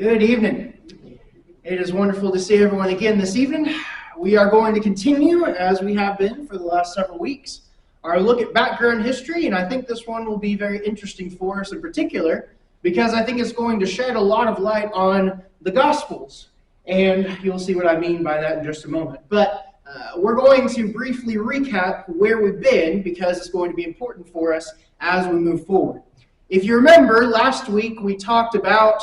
Good evening. It is wonderful to see everyone again this evening. We are going to continue, as we have been for the last several weeks, our look at background history, and I think this one will be very interesting for us in particular, because I think it's going to shed a lot of light on the Gospels, and you'll see what I mean by that in just a moment. But we're going to briefly recap where we've been, because it's going to be important for us as we move forward. If you remember, last week we talked about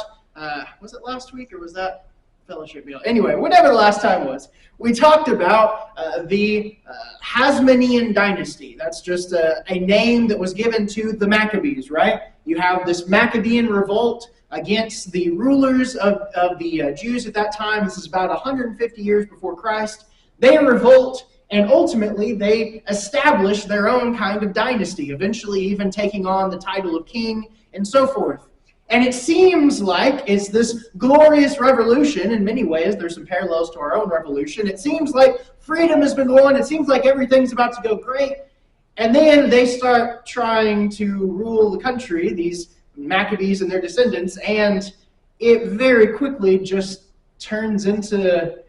was it last week or was that fellowship meal? Anyway, whatever the last time was, we talked about the Hasmonean dynasty. That's just a name that was given to the Maccabees, right? You have this Maccabean revolt against the rulers of the Jews at that time. This is about 150 years before Christ. They revolt, and ultimately they establish their own kind of dynasty, eventually even taking on the title of king and so forth. And it seems like it's this glorious revolution. In many ways, there's some parallels to our own revolution. It seems like freedom has been won. It seems like everything's about to go great. And then they start trying to rule the country, these Maccabees and their descendants, and it very quickly just turns into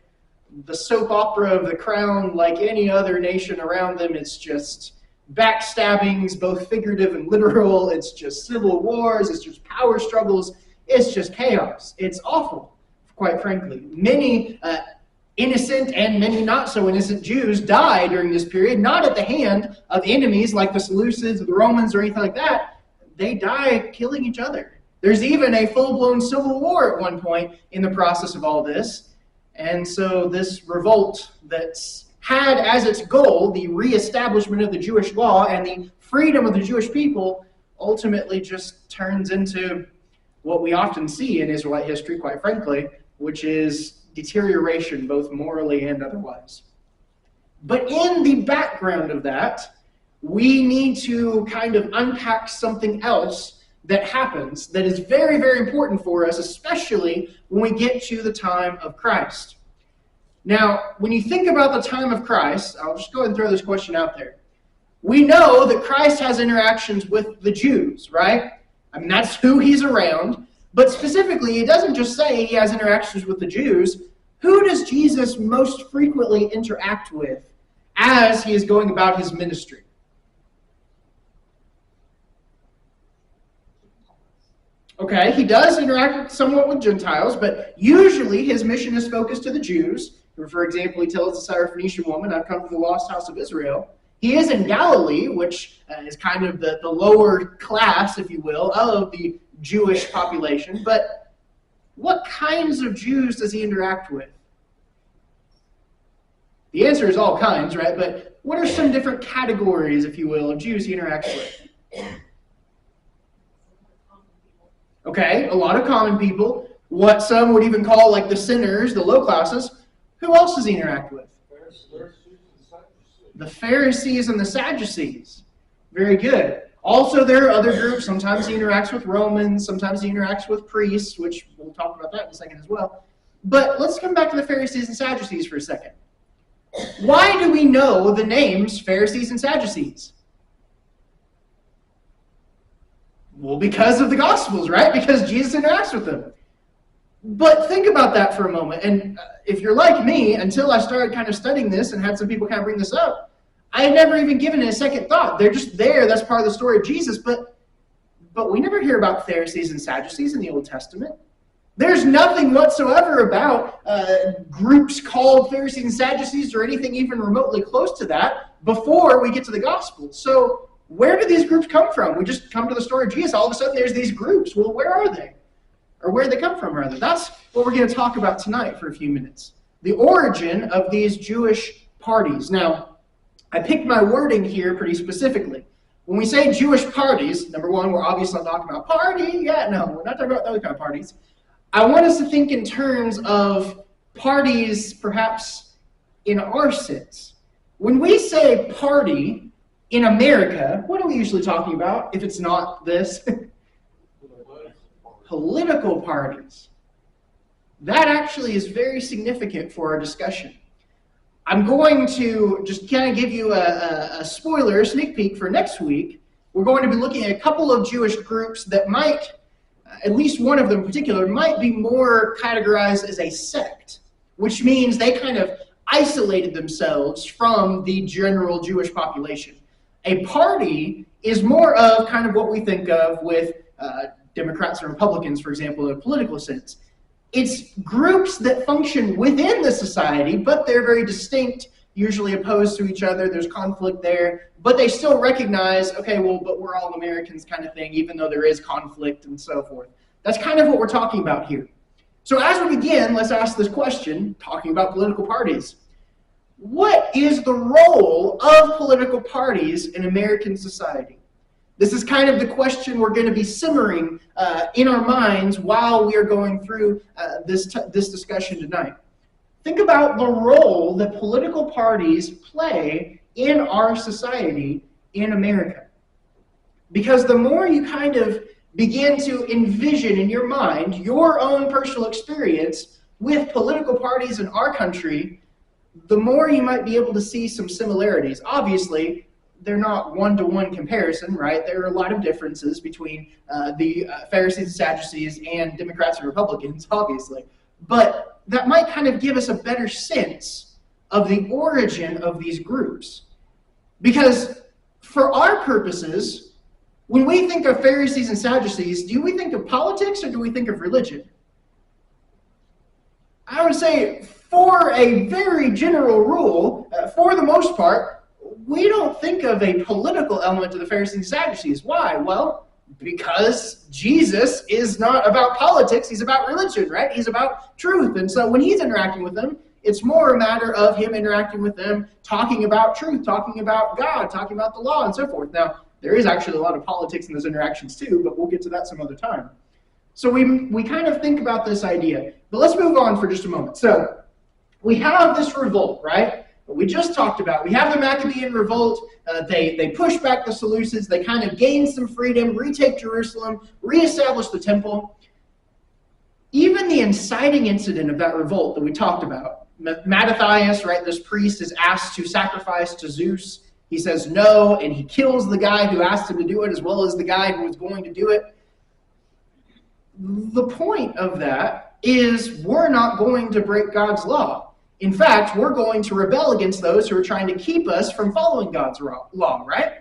the soap opera of the crown like any other nation around them. It's just backstabbings, both figurative and literal. It's just civil wars. It's just power struggles. It's just chaos. It's awful, quite frankly. Many innocent and many not so innocent Jews die during this period, not at the hand of enemies like the Seleucids or the Romans or anything like that. They die killing each other. There's even a full-blown civil war at one point in the process of all this. And so this revolt that's had as its goal the reestablishment of the Jewish law and the freedom of the Jewish people ultimately just turns into what we often see in Israelite history, quite frankly, which is deterioration, both morally and otherwise. But in the background of that, we need to kind of unpack something else that happens that is very, very important for us, especially when we get to the time of Christ. Now, when you think about the time of Christ, I'll just go ahead and throw this question out there. We know that Christ has interactions with the Jews, right? I mean, that's who he's around. But specifically, it doesn't just say he has interactions with the Jews. Who does Jesus most frequently interact with as he is going about his ministry? Okay, he does interact somewhat with Gentiles, but usually his mission is focused to the Jews. For example, he tells the Syrophoenician woman, I've come from the lost house of Israel. He is in Galilee, which is kind of the lower class, if you will, of the Jewish population. But what kinds of Jews does he interact with? The answer is all kinds, right? But what are some different categories, if you will, of Jews he interacts with? Okay, a lot of common people. What some would even call like the sinners, the low classes. Who else does he interact with? The Pharisees and the Sadducees. Very good. Also, there are other groups. Sometimes he interacts with Romans. Sometimes he interacts with priests, which we'll talk about that in a second as well. But let's come back to the Pharisees and Sadducees for a second. Why do we know the names Pharisees and Sadducees? Well, because of the Gospels, right? Because Jesus interacts with them. But think about that for a moment. And if you're like me, until I started kind of studying this and had some people kind of bring this up, I had never even given it a second thought. They're just there. That's part of the story of Jesus. But we never hear about Pharisees and Sadducees in the Old Testament. There's nothing whatsoever about groups called Pharisees and Sadducees or anything even remotely close to that before we get to the Gospel. So where do these groups come from? We just come to the story of Jesus. All of a sudden there's these groups. Well, where are they? Or where they come from, rather. That's what we're going to talk about tonight for a few minutes. The origin of these Jewish parties. Now, I picked my wording here pretty specifically. When we say Jewish parties, number one, we're obviously not talking about party. Yeah, no, we're not talking about those kind of parties. I want us to think in terms of parties, perhaps in our sense. When we say party in America, what are we usually talking about if it's not this? Political parties. That actually is very significant for our discussion. I'm going to just kind of give you a spoiler, a sneak peek for next week. We're going to be looking at a couple of Jewish groups that might at least one of them in particular, might be more categorized as a sect, which means they kind of isolated themselves from the general Jewish population. A party is more of kind of what we think of with Democrats and Republicans, for example, in a political sense. It's groups that function within the society, but they're very distinct, usually opposed to each other. There's conflict there, but they still recognize, okay, well, but we're all Americans kind of thing, even though there is conflict and so forth. That's kind of what we're talking about here. So as we begin, let's ask this question, talking about political parties. What is the role of political parties in American society? This is kind of the question we're going to be simmering in our minds while we are going through this discussion tonight. Think about the role that political parties play in our society in America. Because the more you kind of begin to envision in your mind your own personal experience with political parties in our country, the more you might be able to see some similarities. Obviously, they're not one-to-one comparison, right? There are a lot of differences between the Pharisees and Sadducees and Democrats and Republicans, obviously. But that might kind of give us a better sense of the origin of these groups. Because for our purposes, when we think of Pharisees and Sadducees, do we think of politics or do we think of religion? I would say for a very general rule, for the most part, we don't think of a political element to the Pharisees and Sadducees. Why? Well, because Jesus is not about politics, he's about religion, right? He's about truth. And so when he's interacting with them, it's more a matter of him interacting with them, talking about truth, talking about God, talking about the law, and so forth. Now, there is actually a lot of politics in those interactions too, but we'll get to that some other time. So we kind of think about this idea. But let's move on for just a moment. So we have this revolt, right? We just talked about. We have the Maccabean revolt. They push back the Seleucids. They kind of gain some freedom, retake Jerusalem, reestablish the temple. Even the inciting incident of that revolt that we talked about, Mattathias, right, this priest is asked to sacrifice to Zeus. He says no, and he kills the guy who asked him to do it as well as the guy who was going to do it. The point of that is we're not going to break God's law. In fact, we're going to rebel against those who are trying to keep us from following God's law, right?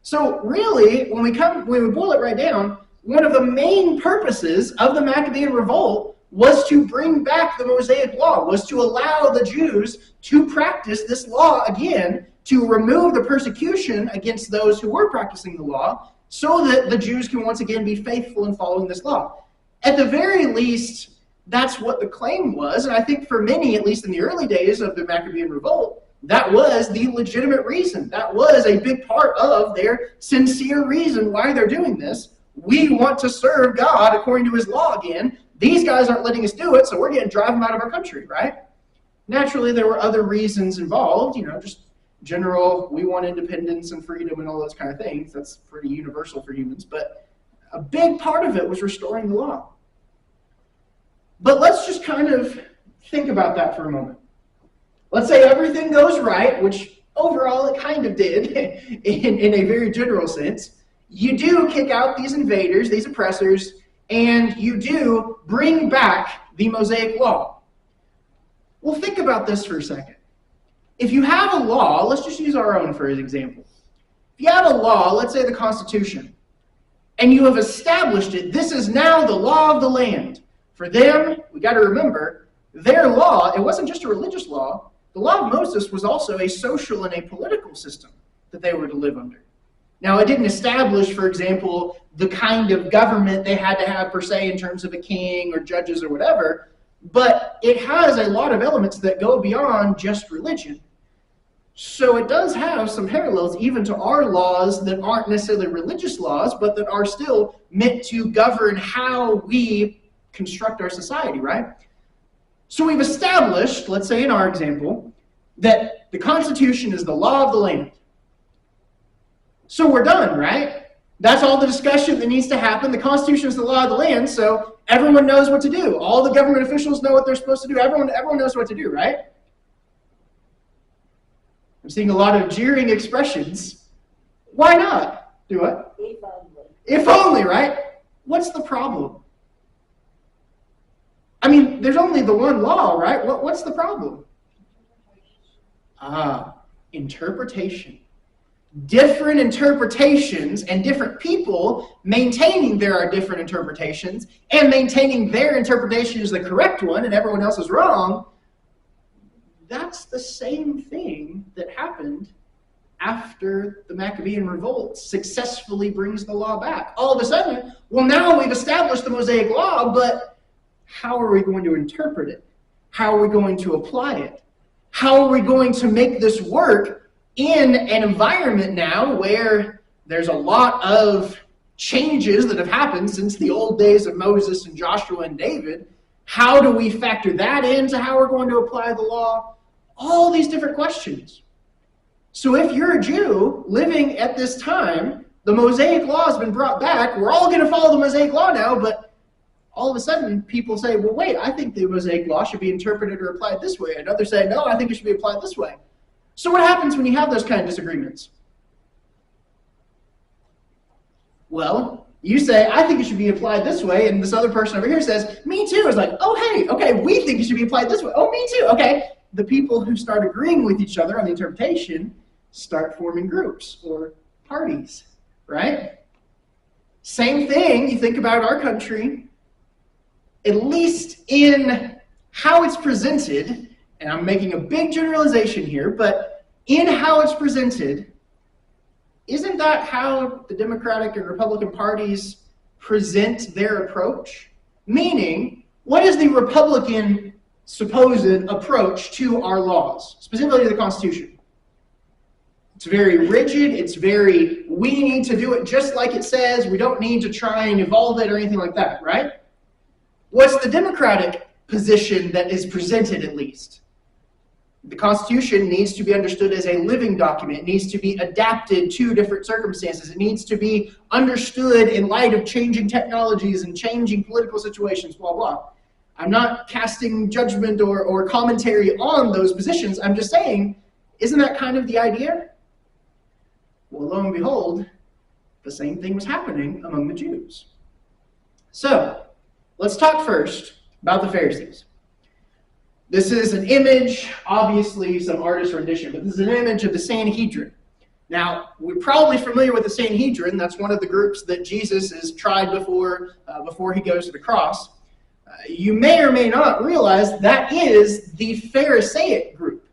So really, when we boil it right down, one of the main purposes of the Maccabean revolt was to bring back the Mosaic law, was to allow the Jews to practice this law again, to remove the persecution against those who were practicing the law, so that the Jews can once again be faithful in following this law. At the very least, that's what the claim was, and I think for many, at least in the early days of the Maccabean revolt, that was the legitimate reason. That was a big part of their sincere reason why they're doing this. We want to serve God according to his law again. These guys aren't letting us do it, so we're going to drive them out of our country, right? Naturally, there were other reasons involved, just general, we want independence and freedom and all those kind of things. That's pretty universal for humans, but a big part of it was restoring the law. But let's just kind of think about that for a moment. Let's say everything goes right, which overall it kind of did in a very general sense. You do kick out these invaders, these oppressors, and you do bring back the Mosaic law. Well, think about this for a second. If you have a law, let's just use our own for an example. If you have a law, let's say the Constitution, and you have established it, this is now the law of the land. For them, we got to remember, their law, it wasn't just a religious law. The law of Moses was also a social and a political system that they were to live under. Now, it didn't establish, for example, the kind of government they had to have per se in terms of a king or judges or whatever, but it has a lot of elements that go beyond just religion. So it does have some parallels even to our laws that aren't necessarily religious laws, but that are still meant to govern how we construct our society, right? So we've established, let's say in our example, that the Constitution is the law of the land. So we're done, right? That's all the discussion that needs to happen. The Constitution is the law of the land, so everyone knows what to do. All the government officials know what they're supposed to do. Everyone knows what to do, right? I'm seeing a lot of jeering expressions. Why not? Do what? If only. If only, right? What's the problem? I mean, there's only the one law, right? What's the problem? Interpretation. Different interpretations and different people maintaining there are different interpretations and maintaining their interpretation is the correct one and everyone else is wrong. That's the same thing that happened after the Maccabean revolt successfully brings the law back. All of a sudden, well, now we've established the Mosaic law, but how are we going to interpret it? How are we going to apply it? How are we going to make this work in an environment now where there's a lot of changes that have happened since the old days of Moses and Joshua and David? How do we factor that into how we're going to apply the law? All these different questions. So if you're a Jew living at this time, the Mosaic law has been brought back. We're all going to follow the Mosaic law now, but all of a sudden people say, well, wait, I think the Mosaic law should be interpreted or applied this way. And others say, no, I think it should be applied this way. So what happens when you have those kind of disagreements? Well, you say, I think it should be applied this way, and this other person over here says, me too. It's like, oh, hey, okay, we think it should be applied this way. Oh, me too. Okay. The people who start agreeing with each other on the interpretation start forming groups or parties, right? Same thing, you think about our country, at least in how it's presented, and I'm making a big generalization here, but in how it's presented, isn't that how the Democratic and Republican parties present their approach? Meaning, what is the Republican supposed approach to our laws, specifically the Constitution? It's very rigid, it's very, we need to do it just like it says, we don't need to try and evolve it or anything like that, right? What's the Democratic position that is presented at least? The Constitution needs to be understood as a living document. It needs to be adapted to different circumstances. It needs to be understood in light of changing technologies and changing political situations, blah, blah. I'm not casting judgment or commentary on those positions. I'm just saying, isn't that kind of the idea? Well, lo and behold, the same thing was happening among the Jews. So, let's talk first about the Pharisees. This is an image, obviously some artist rendition, but this is an image of the Sanhedrin. Now, we're probably familiar with the Sanhedrin. That's one of the groups that Jesus is tried before he goes to the cross. You may or may not realize that is the Pharisaic group.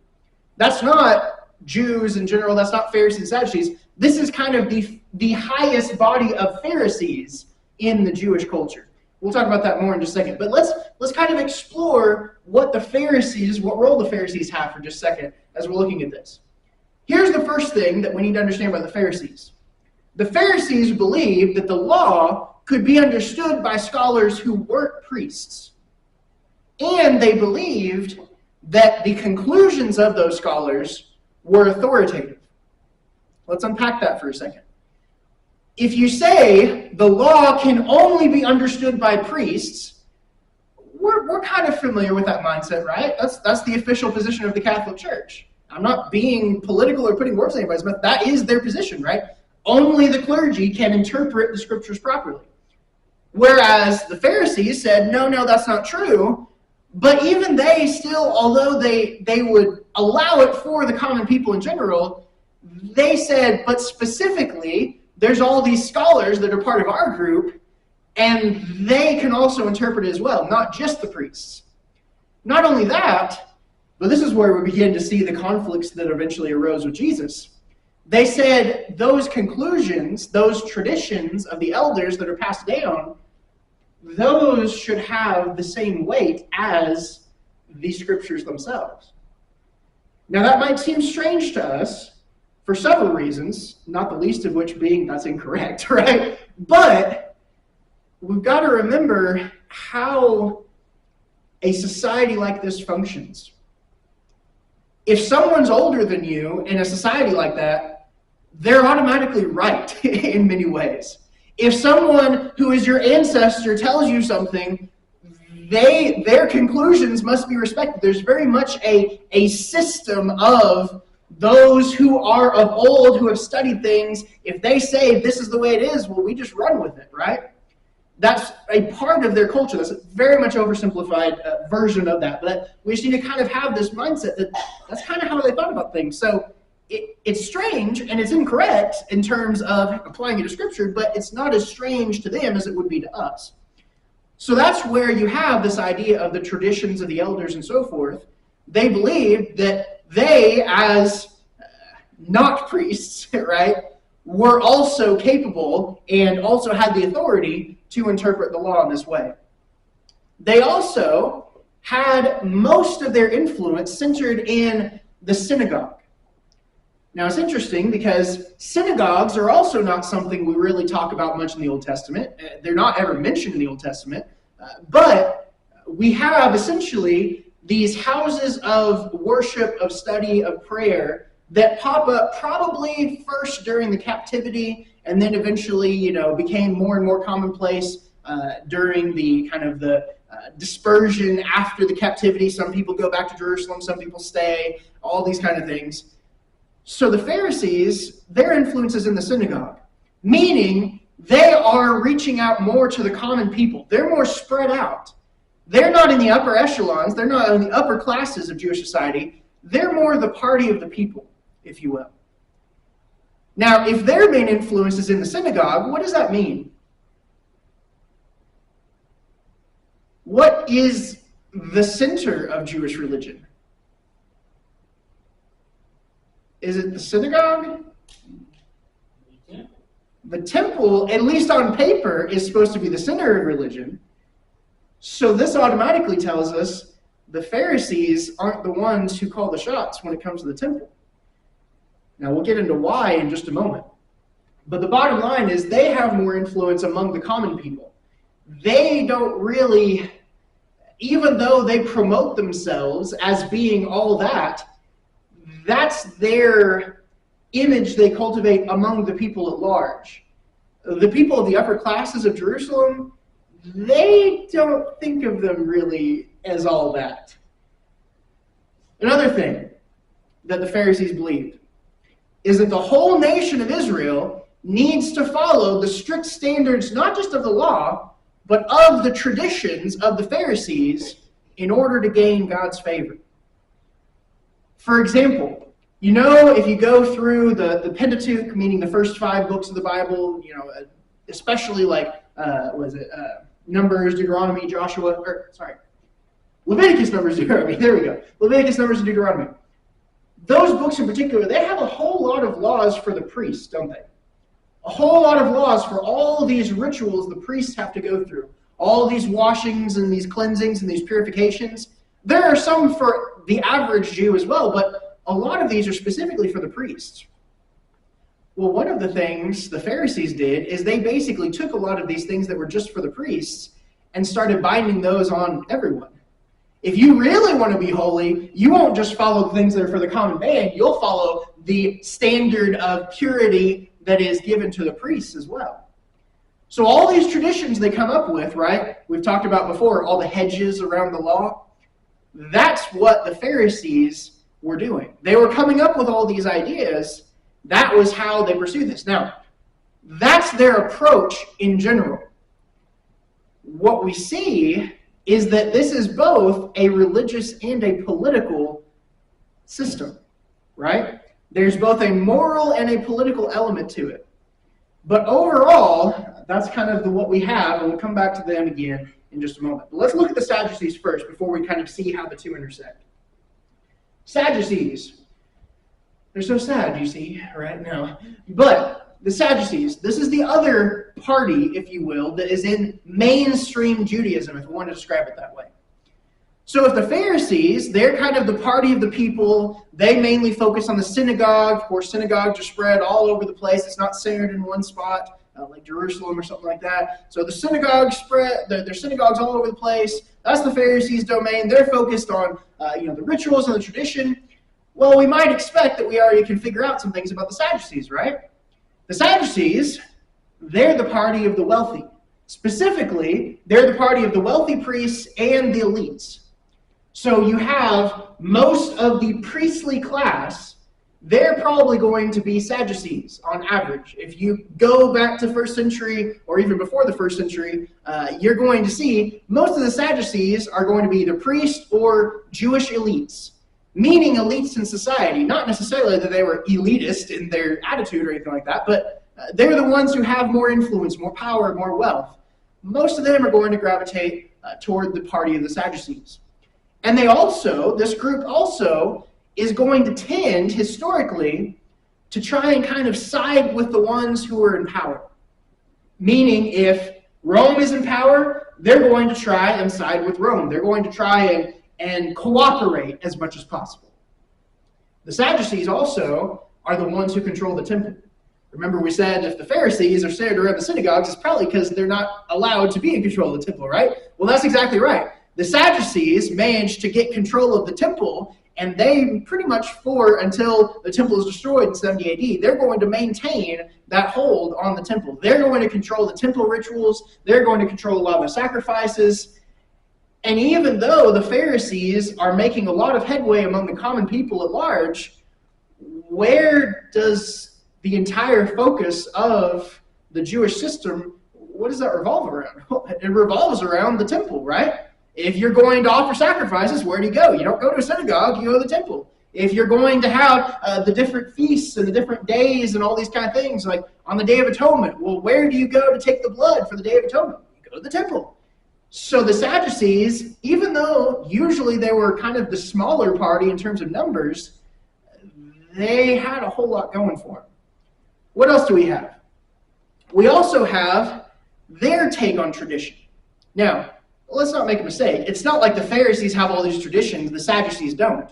That's not Jews in general. That's not Pharisees and Sadducees. This is kind of the highest body of Pharisees in the Jewish culture. We'll talk about that more in just a second. But let's kind of explore what role the Pharisees have for just a second as we're looking at this. Here's the first thing that we need to understand about the Pharisees. The Pharisees believed that the law could be understood by scholars who weren't priests. And they believed that the conclusions of those scholars were authoritative. Let's unpack that for a second. If you say the law can only be understood by priests, we're kind of familiar with that mindset, right? That's the official position of the Catholic Church. I'm not being political or putting words in anybody's mouth. That is their position, right? Only the clergy can interpret the scriptures properly. Whereas the Pharisees said, no, that's not true. But even they still, although they would allow it for the common people in general, they said, but specifically, there's all these scholars that are part of our group, and they can also interpret it as well, not just the priests. Not only that, but this is where we begin to see the conflicts that eventually arose with Jesus. They said those conclusions, those traditions of the elders that are passed down, those should have the same weight as the scriptures themselves. Now that might seem strange to us, for several reasons, not the least of which being that's incorrect, right? But we've got to remember how a society like this functions. If someone's older than you in a society like that, they're automatically right in many ways. If someone who is your ancestor tells you something, their conclusions must be respected. There's very much a system of those who are of old, who have studied things. If they say this is the way it is, well, we just run with it, right? That's a part of their culture. That's a very much oversimplified version of that. But we just need to kind of have this mindset that that's kind of how they thought about things. So it's strange and it's incorrect in terms of applying it to Scripture, but it's not as strange to them as it would be to us. So that's where you have this idea of the traditions of the elders and so forth. They believed that they, as not priests, right, were also capable and also had the authority to interpret the law in this way. They also had most of their influence centered in the synagogue. Now, it's interesting because synagogues are also not something we really talk about much in the Old Testament. They're not ever mentioned in the Old Testament. But we have essentially these houses of worship, of study, of prayer that pop up probably first during the captivity and then eventually, became more and more commonplace during the kind of the dispersion after the captivity. Some people go back to Jerusalem, some people stay, all these kind of things. So the Pharisees, their influence is in the synagogue, meaning they are reaching out more to the common people. They're more spread out. They're not in the upper echelons. They're not in the upper classes of Jewish society. They're more the party of the people, if you will. Now, if their main influence is in the synagogue, what does that mean? What is the center of Jewish religion? Is it the synagogue? The temple, at least on paper, is supposed to be the center of religion. So this automatically tells us the Pharisees aren't the ones who call the shots when it comes to the temple. Now, we'll get into why in just a moment. But the bottom line is they have more influence among the common people. They don't really, even though they promote themselves as being all that, that's their image they cultivate among the people at large. The people of the upper classes of Jerusalem, they don't think of them really as all that. Another thing that the Pharisees believed is that the whole nation of Israel needs to follow the strict standards, not just of the law, but of the traditions of the Pharisees in order to gain God's favor. For example, if you go through the Pentateuch, meaning the first 5 books of the Bible, especially like, Numbers, Deuteronomy, Leviticus, Numbers, Deuteronomy, there we go. Leviticus, Numbers, and Deuteronomy. Those books in particular, they have a whole lot of laws for the priests, don't they? A whole lot of laws for all these rituals the priests have to go through. All these washings and these cleansings and these purifications. There are some for the average Jew as well, but a lot of these are specifically for the priests. Well, one of the things the Pharisees did is they basically took a lot of these things that were just for the priests and started binding those on everyone. If you really want to be holy, you won't just follow the things that are for the common man. You'll follow the standard of purity that is given to the priests as well. So all these traditions they come up with, right? We've talked about before, all the hedges around the law. That's what the Pharisees were doing. They were coming up with all these ideas. That was how they pursued this. Now, that's their approach in general. What we see is that this is both a religious and a political system, right? There's both a moral and a political element to it. But overall, that's kind of what we have, and we'll come back to them again in just a moment. But let's look at the Sadducees first before we kind of see how the two intersect. Sadducees. They're so sad, you see, right now. But the Sadducees, this is the other party, if you will, that is in mainstream Judaism, if we want to describe it that way. So if the Pharisees, they're kind of the party of the people, they mainly focus on the synagogue. Of course, synagogues are spread all over the place. It's not centered in one spot, like Jerusalem or something like that. So the synagogues spread, there's synagogues all over the place. That's the Pharisees' domain. They're focused on the rituals and the tradition. Well, we might expect that we already can figure out some things about the Sadducees, right? The Sadducees, they're the party of the wealthy. Specifically, they're the party of the wealthy priests and the elites. So you have most of the priestly class they're probably going to be Sadducees on average. If you go back to first century or even before the first century, you're going to see most of the Sadducees are going to be either priests or Jewish elites, meaning elites in society. Not necessarily that they were elitist in their attitude or anything like that, but they're the ones who have more influence, more power, more wealth. Most of them are going to gravitate toward the party of the Sadducees. And this group also is going to tend, historically, to try and kind of side with the ones who are in power. Meaning, if Rome is in power, they're going to try and side with Rome. They're going to try and cooperate as much as possible. The Sadducees also are the ones who control the temple. Remember, we said if the Pharisees are centered around the synagogues, it's probably because they're not allowed to be in control of the temple, right? Well, that's exactly right. The Sadducees managed to get control of the temple, and they pretty much until the temple is destroyed in 70 AD, they're going to maintain that hold on the temple. They're going to control the temple rituals. They're going to control a lot of the sacrifices. And even though the Pharisees are making a lot of headway among the common people at large, where does the entire focus of the Jewish system, what does that revolve around? It revolves around the temple, right? If you're going to offer sacrifices, where do you go? You don't go to a synagogue, you go to the temple. If you're going to have the different feasts and the different days and all these kind of things, like on the Day of Atonement, well, where do you go to take the blood for the Day of Atonement? You go to the temple. So the Sadducees, even though usually they were kind of the smaller party in terms of numbers, they had a whole lot going for them. What else do we have? We also have their take on tradition. Now, let's not make a mistake. It's not like the Pharisees have all these traditions, the Sadducees don't.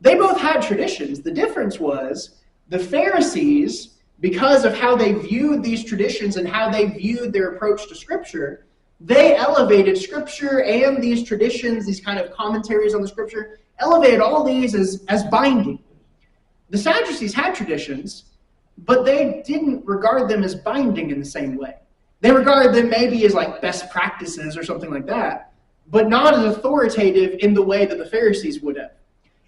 They both had traditions. The difference was the Pharisees, because of how they viewed these traditions and how they viewed their approach to Scripture, they elevated Scripture and these traditions, these kind of commentaries on the Scripture, elevated all these as binding. The Sadducees had traditions, but they didn't regard them as binding in the same way. They regarded them maybe as like best practices or something like that, but not as authoritative in the way that the Pharisees would have.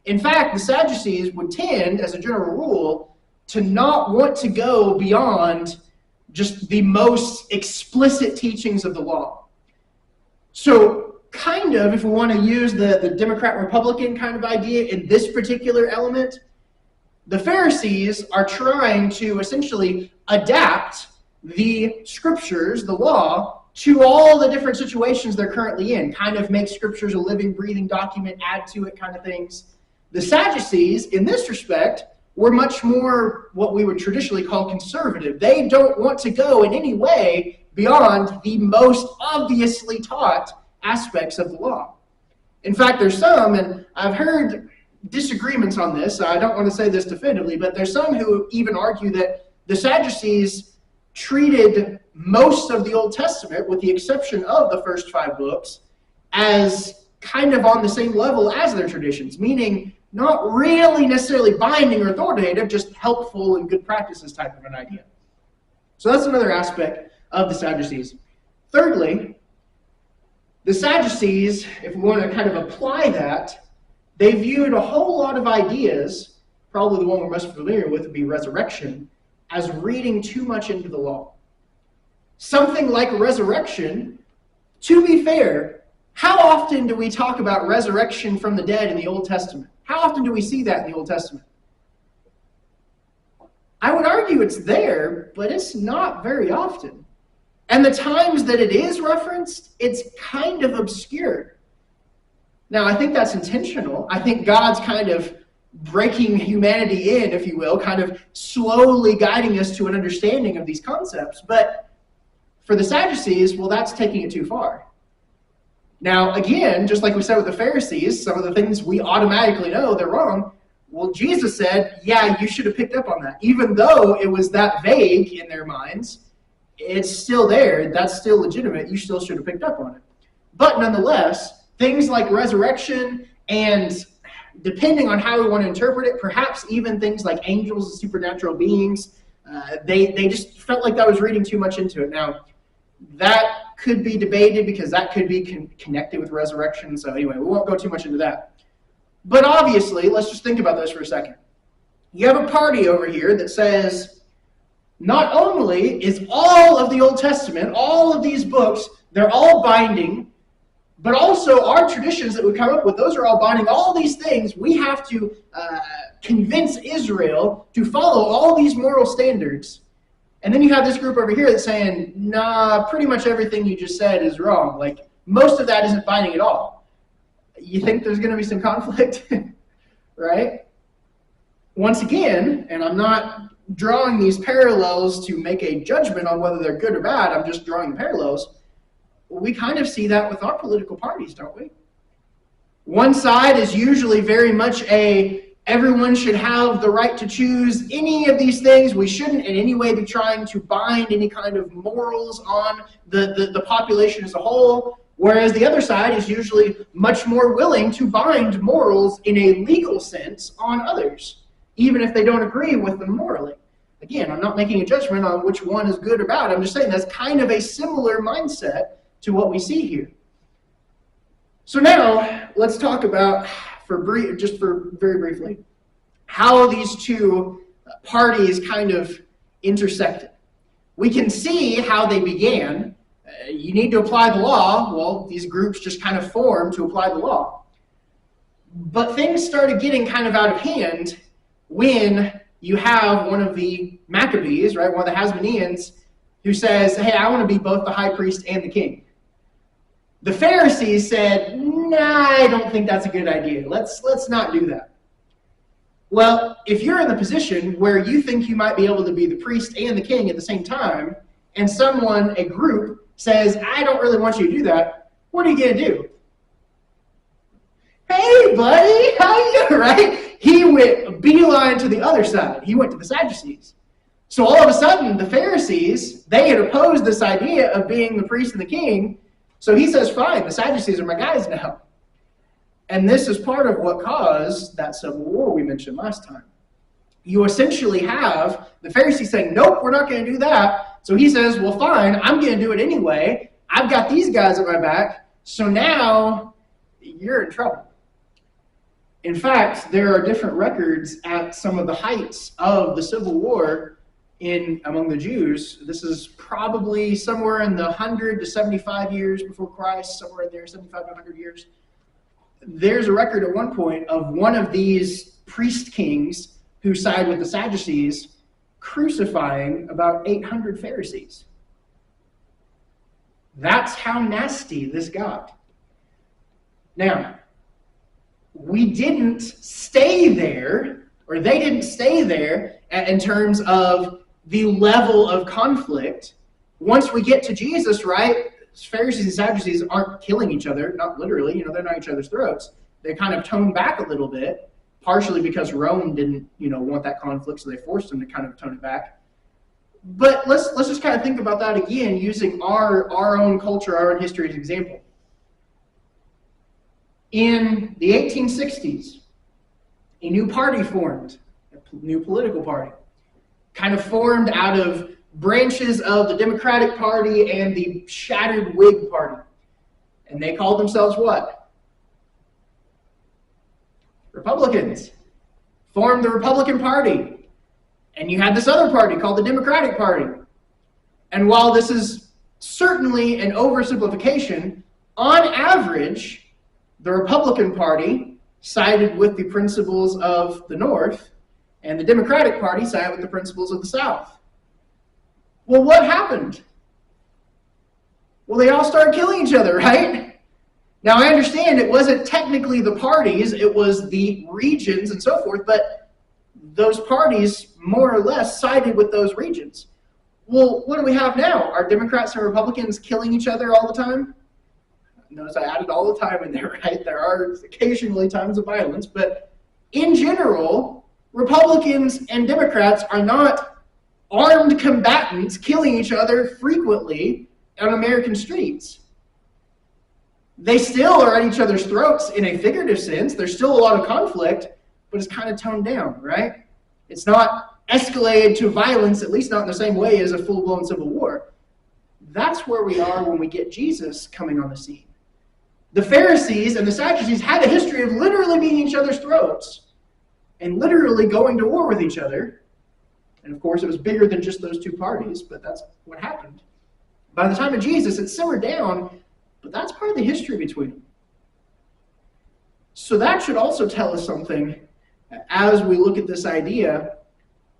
In fact, the Sadducees would tend, as a general rule, to not want to go beyond just the most explicit teachings of the law. So kind of, if we want to use the Democrat-Republican kind of idea in this particular element, the Pharisees are trying to essentially adapt the Scriptures, the law, to all the different situations they're currently in, kind of make Scriptures a living, breathing document, add to it kind of things. The Sadducees, in this respect, were much more what we would traditionally call conservative. They don't want to go in any way beyond the most obviously taught aspects of the law. In fact, there's some, and I've heard disagreements on this, I don't want to say this definitively, but there's some who even argue that the Sadducees treated most of the Old Testament, with the exception of the first 5 books, as kind of on the same level as their traditions, meaning not really necessarily binding or authoritative, just helpful and good practices type of an idea. So that's another aspect of the Sadducees. Thirdly, the Sadducees, if we want to kind of apply that, they viewed a whole lot of ideas, probably the one we're most familiar with would be resurrection, as reading too much into the law. Something like resurrection, to be fair, how often do we talk about resurrection from the dead in the Old Testament? How often do we see that in the Old Testament? I would argue it's there, but it's not very often. And the times that it is referenced, it's kind of obscured. Now, I think that's intentional. I think God's kind of breaking humanity in, if you will, kind of slowly guiding us to an understanding of these concepts. But for the Sadducees, well, that's taking it too far. Now, again, just like we said with the Pharisees, some of the things we automatically know they're wrong. Well, Jesus said, yeah, you should have picked up on that. Even though it was that vague in their minds, it's still there. That's still legitimate. You still should have picked up on it. But nonetheless, things like resurrection and, depending on how we want to interpret it, perhaps even things like angels and supernatural beings, they just felt like that was reading too much into it. Now, that could be debated because that could be connected with resurrection. So anyway, we won't go too much into that. But obviously, let's just think about this for a second. You have a party over here that says, not only is all of the Old Testament, all of these books, they're all binding, but also our traditions that we come up with, those are all binding. All these things, we have to convince Israel to follow all these moral standards. And then you have this group over here that's saying, nah, pretty much everything you just said is wrong. Like, most of that isn't binding at all. You think there's going to be some conflict? Right? Once again, and I'm not drawing these parallels to make a judgment on whether they're good or bad, I'm just drawing the parallels. We kind of see that with our political parties, don't we? One side is usually very much everyone should have the right to choose any of these things. We shouldn't in any way be trying to bind any kind of morals on the population as a whole. Whereas the other side is usually much more willing to bind morals in a legal sense on others, even if they don't agree with them morally. Again, I'm not making a judgment on which one is good or bad. I'm just saying that's kind of a similar mindset to what we see here. So now, let's talk about, very briefly, how these two parties kind of intersected. We can see how they began. You need to apply the law. Well, these groups just kind of formed to apply the law. But things started getting kind of out of hand when you have one of the Maccabees, right, one of the Hasmoneans, who says, hey, I want to be both the high priest and the king. The Pharisees said, nah, I don't think that's a good idea. Let's not do that. Well, if you're in the position where you think you might be able to be the priest and the king at the same time, and a group, says, I don't really want you to do that, what are you going to do? Hey, buddy, how you doing, right? He went beeline to the other side. He went to the Sadducees. So all of a sudden, the Pharisees, they had opposed this idea of being the priest and the king. So he says, fine, the Sadducees are my guys now. And this is part of what caused that civil war we mentioned last time. You essentially have the Pharisees saying, nope, we're not going to do that. So he says, well, fine, I'm going to do it anyway. I've got these guys at my back. So now you're in trouble. In fact, there are different records at some of the heights of the Civil War among the Jews. This is probably somewhere in the 100 to 75 years before Christ, somewhere in there, 75 to 100 years. There's a record at one point of one of these priest kings who side with the Sadducees crucifying about 800 Pharisees. That's how nasty this got. Now, we didn't stay there, or they didn't stay there in terms of the level of conflict. Once we get to Jesus, right, Pharisees and Sadducees aren't killing each other, not literally, they're not each other's throats. They kind of tone back a little bit, partially because Rome didn't, want that conflict, so they forced them to kind of tone it back. But let's just kind of think about that again, using our own culture, our own history as an example. In the 1860s, a new party formed, a new political party, kind of formed out of branches of the Democratic Party and the shattered Whig Party. And they called themselves what? Republicans. Formed the Republican Party. And you had this other party called the Democratic Party. And while this is certainly an oversimplification, on average, the Republican Party sided with the principles of the North, and the Democratic Party sided with the principles of the South. Well, what happened? Well, they all started killing each other, right? Now, I understand it wasn't technically the parties, it was the regions and so forth, but those parties more or less sided with those regions. Well, what do we have now? Are Democrats and Republicans killing each other all the time? Notice I added all the time in there, right? There are occasionally times of violence, but in general, Republicans and Democrats are not armed combatants killing each other frequently on American streets. They still are at each other's throats in a figurative sense. There's still a lot of conflict, but it's kind of toned down, right? It's not escalated to violence, at least not in the same way as a full-blown civil war. That's where we are when we get Jesus coming on the scene. The Pharisees and the Sadducees had a history of literally being each other's throats. and literally going to war with each other. And of course, it was bigger than just those two parties, but that's what happened. By the time of Jesus, it simmered down, but that's part of the history between them. So that should also tell us something as we look at this idea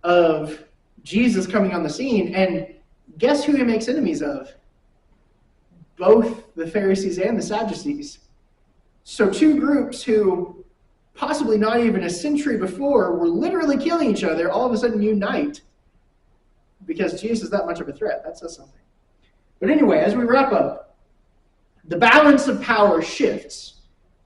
of Jesus coming on the scene. And guess who he makes enemies of? Both the Pharisees and the Sadducees. So two groups who possibly not even a century before were literally killing each other, all of a sudden unite because Jesus is that much of a threat. That says something. But anyway, as we wrap up, the balance of power shifts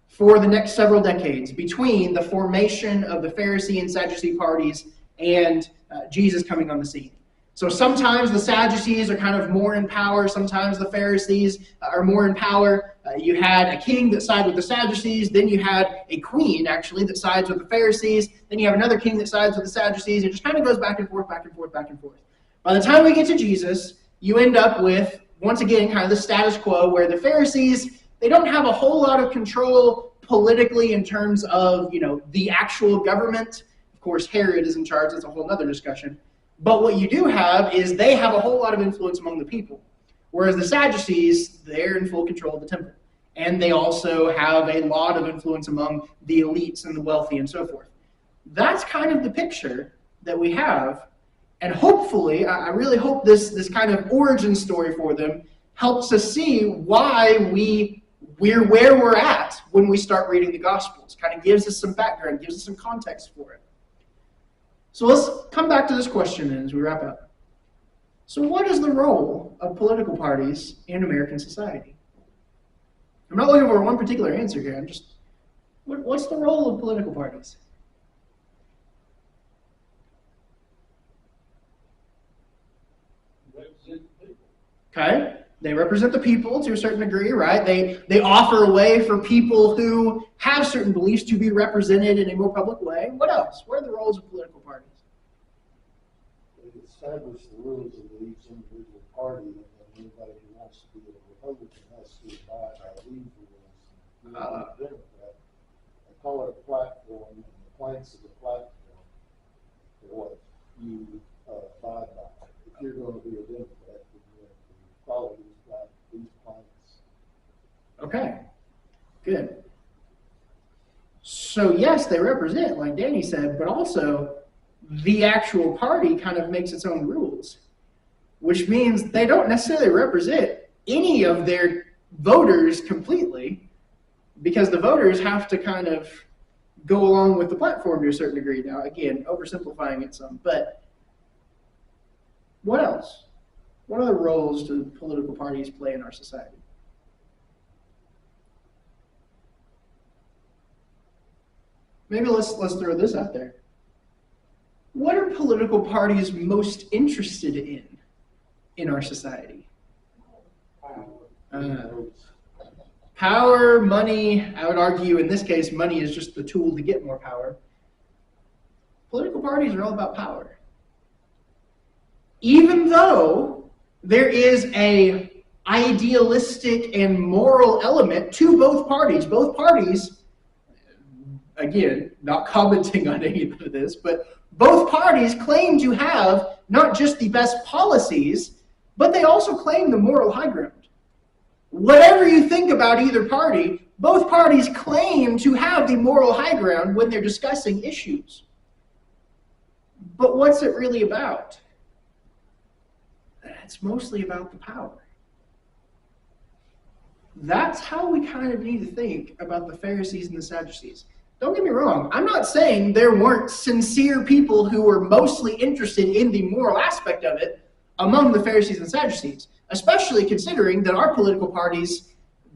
for the next several decades between the formation of the Pharisee and Sadducee parties and Jesus coming on the scene. So sometimes the Sadducees are kind of more in power. Sometimes the Pharisees are more in power. You had a king that sided with the Sadducees. Then you had a queen, actually, that sides with the Pharisees. Then you have another king that sides with the Sadducees. It just kind of goes back and forth, back and forth, back and forth. By the time we get to Jesus, you end up with, once again, kind of the status quo where the Pharisees, they don't have a whole lot of control politically in terms of, the actual government. Of course, Herod is in charge. That's a whole other discussion. But what you do have is they have a whole lot of influence among the people. Whereas the Sadducees, they're in full control of the temple. And they also have a lot of influence among the elites and the wealthy and so forth. That's kind of the picture that we have. And hopefully, I really hope this kind of origin story for them helps us see why we're where we're at when we start reading the Gospels. Kind of gives us some background, gives us some context for it. So let's come back to this question as we wrap up. So what is the role of political parties in American society? I'm not looking for one particular answer here. I'm just, what's the role of political parties? Okay, they represent the people to a certain degree, right? They offer a way for people who have certain beliefs to be represented in a more public way. What else? What are the roles of political parties? They establish the rules of each individual party, and then anybody who wants to be a Republican has to abide by these rules. Democrat, they call it a platform, and the planks of the platform are what you abide by. If you're going to be a Democrat, then you have to follow these planks. Okay, good. So yes, they represent, like Danny said, but also the actual party kind of makes its own rules, which means they don't necessarily represent any of their voters completely, because the voters have to kind of go along with the platform to a certain degree. Now, again, oversimplifying it some, but what else? What other roles do political parties play in our society? Maybe let's throw this out there. What are political parties most interested in our society? Power, money. I would argue in this case, money is just the tool to get more power. Political parties are all about power. Even though there is a idealistic and moral element to both parties. Both parties, again, not commenting on any of this, but both parties claim to have not just the best policies, but they also claim the moral high ground. Whatever you think about either party, both parties claim to have the moral high ground when they're discussing issues. But what's it really about? It's mostly about the power. That's how we kind of need to think about the Pharisees and the Sadducees. Don't get me wrong, I'm not saying there weren't sincere people who were mostly interested in the moral aspect of it among the Pharisees and Sadducees, especially considering that our political parties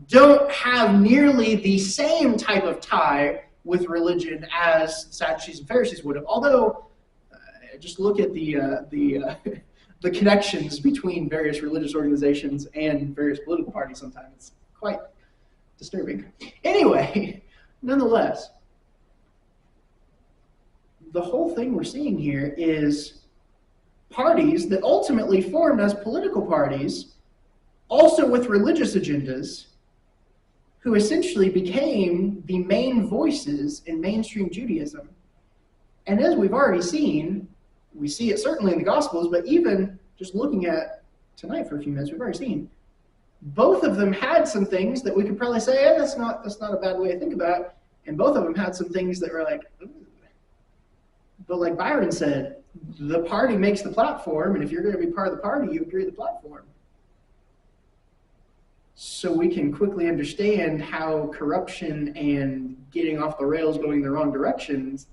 don't have nearly the same type of tie with religion as Sadducees and Pharisees would have. Although, just look at the connections between various religious organizations and various political parties sometimes. It's quite disturbing. Anyway, nonetheless, the whole thing we're seeing here is parties that ultimately formed as political parties, also with religious agendas, who essentially became the main voices in mainstream Judaism And as we've already seen, we see it certainly in the Gospels, but even just looking at tonight for a few minutes, we've already seen both of them had some things that we could probably say, that's not a bad way to think about it. And both of them had some things that were like, ooh. But like Byron said, the party makes the platform, and if you're going to be part of the party, you agree to the platform. So we can quickly understand how corruption and getting off the rails, going the wrong directions,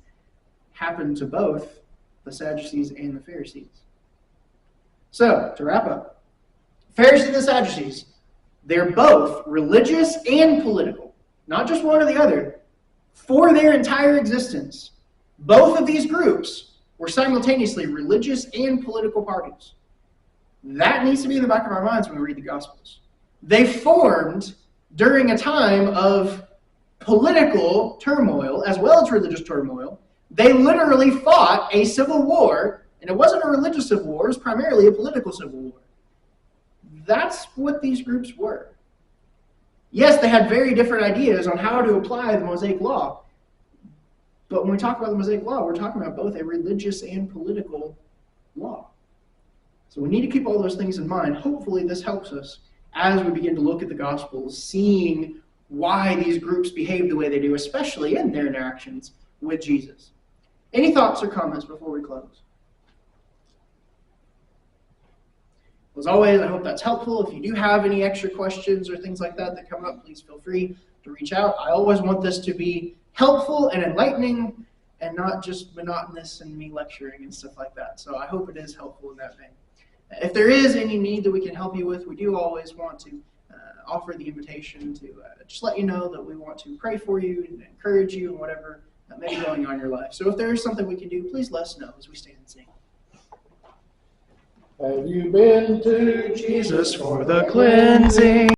happened to both the Sadducees and the Pharisees. So, to wrap up, Pharisees and the Sadducees, they're both religious and political, not just one or the other, for their entire existence. Both of these groups were simultaneously religious and political parties. That needs to be in the back of our minds when we read the Gospels. They formed during a time of political turmoil as well as religious turmoil. They literally fought a civil war, and it wasn't a religious civil war, it was primarily a political civil war. That's what these groups were. Yes, they had very different ideas on how to apply the Mosaic Law. But when we talk about the Mosaic Law, we're talking about both a religious and political law. So we need to keep all those things in mind. Hopefully this helps us as we begin to look at the Gospels, seeing why these groups behave the way they do, especially in their interactions with Jesus. Any thoughts or comments before we close? As always, I hope that's helpful. If you do have any extra questions or things like that come up, please feel free to reach out. I always want this to be helpful and enlightening and not just monotonous and me lecturing and stuff like that. So I hope it is helpful in that vein. If there is any need that we can help you with, we do always want to offer the invitation to just let you know that we want to pray for you and encourage you in whatever may be going on in your life. So if there is something we can do, please let us know as we stand and sing. Have you been to Jesus for the cleansing?